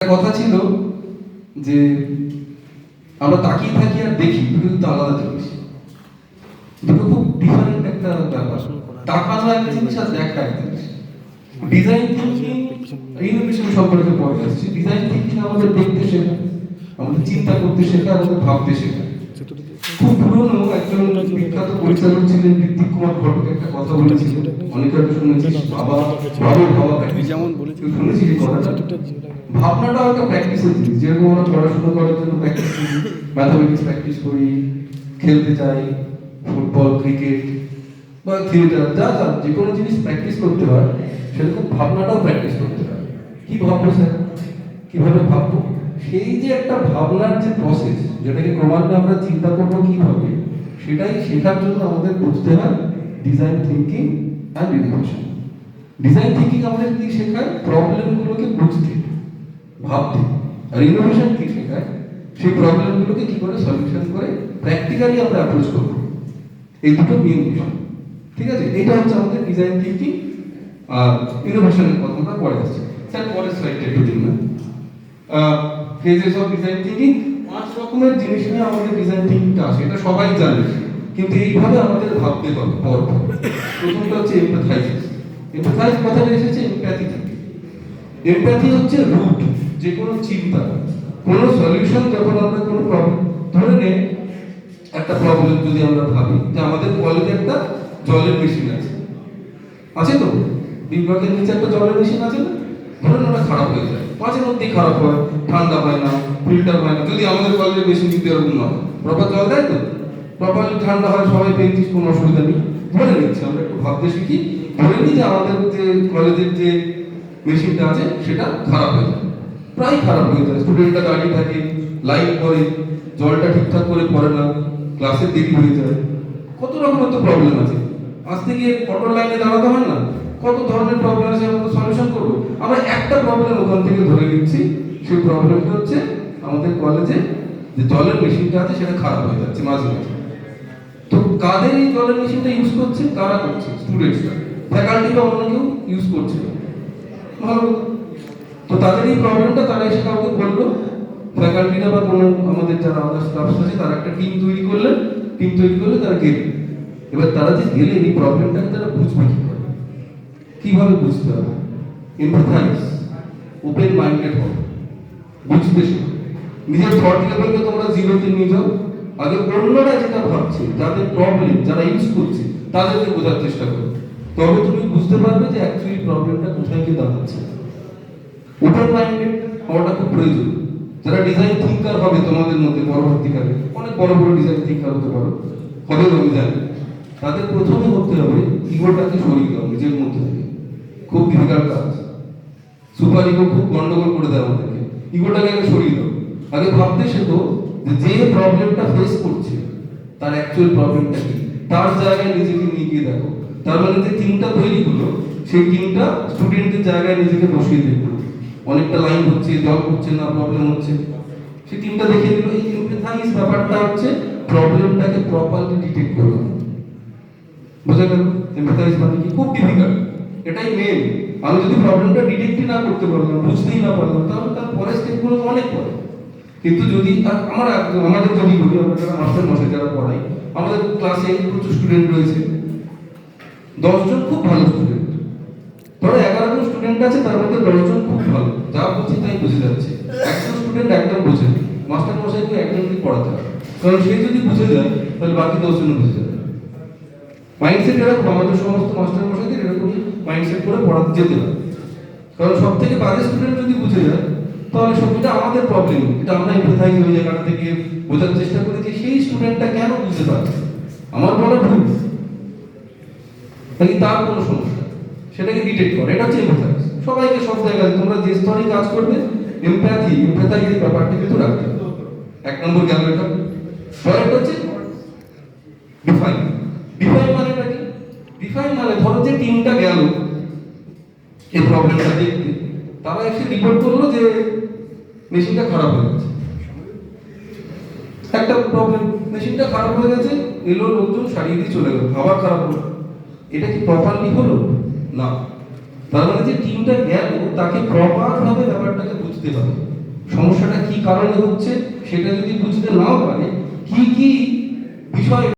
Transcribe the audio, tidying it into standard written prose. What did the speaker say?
কথা ছিল যে আমরা তাকিয়ে থাকি আর দেখি দুটো কিন্তু আলাদা জিনিস, দুটো খুব ডিফারেন্ট একটা ব্যাপার। তাকানো এক জিনিস আর দেখা এক জিনিস। ডিজাইন থিঙ্কিং ইনোভেশন সম্পর্কে পড়ে আসছে। ডিজাইন থিঙ্কিং আমাদের দেখতে শেখায়, আমাদের চিন্তা করতে শেখায়, আমাদের ভাবতে শেখায়। খুব পুরনো একজন বিখ্যাত পরিচালক ছিলেন ঋত্বিক কুমার ঘটক একটা কথা বলেছিলেন, অনেকে হয়তো শুনেছিস, বাবা যেমন বলেছি, শুনেছি এই কথাটা। ভাবনাটা একটা প্র্যাকটিসের জিনিস, যেরকম আমরা পড়াশোনা করার জন্য প্র্যাকটিস করি, ম্যাথামেটিক্স প্র্যাকটিস করি, খেলতে যাই, ফুটবল, ক্রিকেট বা থিয়েটার, যা যা যে কোনো জিনিস প্র্যাকটিস করতে হয়, সেরকম ভাবনাটাও প্র্যাকটিস করতে হয়। কি ভাববো স্যার, কিভাবে ভাববো, সেই যে একটা ভাবনার যে প্রসেস, যেটাকে ক্রমান্বয়ে আমরা চিন্তা করবো কিভাবে, সেটাই শেখার জন্য আমাদের বুঝতে হয় design thinking and innovation. Design thinking আমাদের কি শেখায়? প্রবলেমগুলোকে বুঝতে, ভাবতে। আর ইনোভেশন কি শেখায়? সেই প্রবলেমগুলোকে কি করে সলিউশন করে প্র্যাকটিক্যালি আমরা অ্যাপ্রোচ করবো। এই দুটো মেইন বিষয়, ঠিক আছে? এটা হচ্ছে আমাদের ডিজাইন থিঙ্কিং আর ইনোভেশনের কথাটা পরে আসছে। স্যার পরের স্লাইডটা একটু দিন না। ফেজেস অফ ডিজাইন থিঙ্কিং, 5 রকমের জিনিস নিয়ে আমাদের ডিজাইন থিঙ্কিংটা আসে, এটা সবাই জানে, কিন্তু এইভাবে আমাদের ভাবতে হবে পরপর। প্রথমটা হচ্ছে এমপ্যাথাইজ। এমপ্যাথাইজ কথাটা এসেছে এমপ্যাথি থেকে। এমপ্যাথি হচ্ছে রুট যে কোনো চিন্তা, কোনো সলিউশন। যখন আমরা কোনো প্রবলেম, ধরে নে একটা প্রবলেম যদি আমরা ভাবি যে আমাদের কলেজে একটা জলের মেশিন আছে, আছে তো, বিভাগের নিচে একটা জলের মেশিন আছে না? ধরেন ওটা খারাপ হয়ে যায়, মাঝে মধ্যেই খারাপ হয়, ঠান্ডা হয় না, ফিল্টার হয় না। যদি আমাদের কলেজের মেশিন কিন্তু এরকম নয়, প্রপার জল দেয় তো, প্রপারলি ঠান্ডা হয়, সবাই পেয়েছিস, কোনো অসুবিধা নেই। ধরে নিচ্ছি, আমরা একটু ভাবতে শিখি, ধরে নিই যে আমাদের যে কলেজের যে মেশিনটা আছে সেটা খারাপ হয়ে যায়, প্রায় খারাপ হয়ে যায়। স্টুডেন্টরা দাঁড়িয়ে থাকে, লাইন করে, জলটা ঠিকঠাক করে পড়ে না, ক্লাসে দেরি হয়ে যায়, কত রকমের তো প্রবলেম আছে। আজ থেকে অটো লাইনে দাঁড়াতে হয় না, কত ধরনের প্রবলেম আছে, আমরা তো সলিউশন করবো। আমরা একটা প্রবলেম ওখান থেকে ধরে নিচ্ছি, সেই প্রবলেমটা হচ্ছে আমাদের কলেজে যে জলের মেশিনটা আছে সেটা খারাপ হয়ে যাচ্ছে মাঝে মাঝে। তো কাদের এই জলের মেশিনটা ইউজ করছে? কারা করছে? স্টুডেন্টসরা, ফ্যাকাল্টি বা অন্য কেউ ইউজ করছে ভালো। তো তাদের এই প্রবলেমটা তারা এসে কাউকে বললো, ফ্যাকাল্টিরা বা কোনো আমাদের যারা আদার স্টাফ আছে তারা একটা টিম তৈরি করলে তারা গেলে, এবার তারা যে গেলে এই প্রবলেমটাকে তারা বুঝবে কি করে, কিভাবে বুঝতে হবে? এমপ্যাথাইজ, ওপেন মাইন্ডেড হবে, বুঝতে শেখো। নিজের থট লেভেলকে তোমরা জিরোতে নিয়ে যাও, আগে অন্যরা যেটা ভাবছে, যাদের প্রবলেম, যারা ইউজ করছে, তাদেরকে বোঝার চেষ্টা করো, তবে তুমি বুঝতে পারবে যে অ্যাকচুয়ালি প্রবলেমটা কোথায় গিয়ে দাঁড়াচ্ছে। ওপেন মাইন্ডেড হওয়াটা খুব প্রয়োজন। যারা ডিজাইন থিঙ্কার হবে তোমাদের মধ্যে পরবর্তীকালে, অনেক বড় বড় ডিজাইন থিঙ্কার হতে পারো, হবে আমি জানি, তাদের প্রথমে হতে হবে ইগোটাকে সরিয়ে দাও নিজের মধ্যে থেকে। খুব ডিফিকাল্ট কাজ, সুপার ইগো খুব গন্ডগোল করে দেয় আমাদেরকে। ইগোটাকে আগে সরিয়ে দাও, আগে ভাবতে শেখো যে প্রবলেমটা ফেস করছে তার অ্যাকচুয়াল প্রবলেমটা কি, তার জায়গায় নিজেকে নিয়ে গিয়ে দেখো। তার মানে যে টিমটা তৈরি হলো, সেই টিমটা স্টুডেন্টের জায়গায় নিজেকে বসিয়ে দেখলো, অনেকটা লাইন হচ্ছে, জল হচ্ছে না, প্রবলেম হচ্ছে, সেই টিমটা দেখে দিল। এই এমপ্যাথাইজ ব্যাপারটা হচ্ছে প্রবলেমটাকে প্রপারলি ডিটেক্ট করবে। বুঝা গেল? এমপ্যাথাইজ মানে কি? খুব ডিফিকাল্ট, এটাই মেন। আমি যদি প্রবলেমটা ডিটেক্টই না করতে পারলাম, বুঝতেই না পারলাম, তাহলে তার পরের স্টেপগুলো অনেক পরে। কিন্তু যদি আমাদের যদি বলি, আমরা যারা মাস্টার মশাই যারা পড়াই, আমাদের ক্লাসে প্রচুর স্টুডেন্ট রয়েছে, 10 জন খুব ভালো স্টুডেন্ট, ধরো 11 জন স্টুডেন্ট আছে, তার মধ্যে 10 জন খুব ভালো, যা বলছি তাই বুঝে যাচ্ছে। একজন স্টুডেন্ট একদম বোঝে, মাস্টার মশাইকে একজনকে পড়াতে হবে, কারণ সে যদি বুঝে যায় তাহলে বাকি 10 জন বুঝে যাবে। মাইন্ডসেট এরকম, আমাদের সমস্ত মাস্টার মশাইদের এরকমই মাইন্ডসেট করে পড়াতে যেতে হবে, কারণ সব থেকে বাজে স্টুডেন্ট যদি বুঝে যায় তাহলে সবটা আমাদের প্রবলেম। এটা আমরা এমপ্যাথাইজ ওই জায়গাটা থেকে বোঝার চেষ্টা করি যে সেই স্টুডেন্টটা কেন বুঝতে পারছে, আমার বলা ভুল নাকি তার কোনো সমস্যা, সেটাকে ডিটেক্ট করে। এটা হচ্ছে এমপ্যাথাইজ। সবাইকে সব জায়গায় তোমরা যে স্তরে কাজ করবে, এমপ্যাথাইজ ব্যাপারটা কিন্তু রাখতে হবে। 1 নম্বর গেল এটা। পরেরটা হচ্ছে ডিফাইন। ডিফাইন মানেটা কি? ডিফাইন মানে ধরো যে টিমটা গেল এই প্রবলেমটা দেখতে, তারা এসে রিপোর্ট করলো যে মেশিনটা খারাপ হয়ে গেছে, একটা প্রবলেম, মেশিনটা খারাপ হয়ে গেছে, এলো লোকজন সারিয়ে দিয়ে চলে গেল, আবার খারাপ হলো। এটা কি প্রপারলি হলো? না। তার মানে যে টিমটা গেল তাকে প্রপার ভাবে ব্যাপারটাকে বুঝতে হবে। সমস্যাটা কি কারণে হচ্ছে সেটা যদি বুঝতে নাও পারে, কি কি বিষয়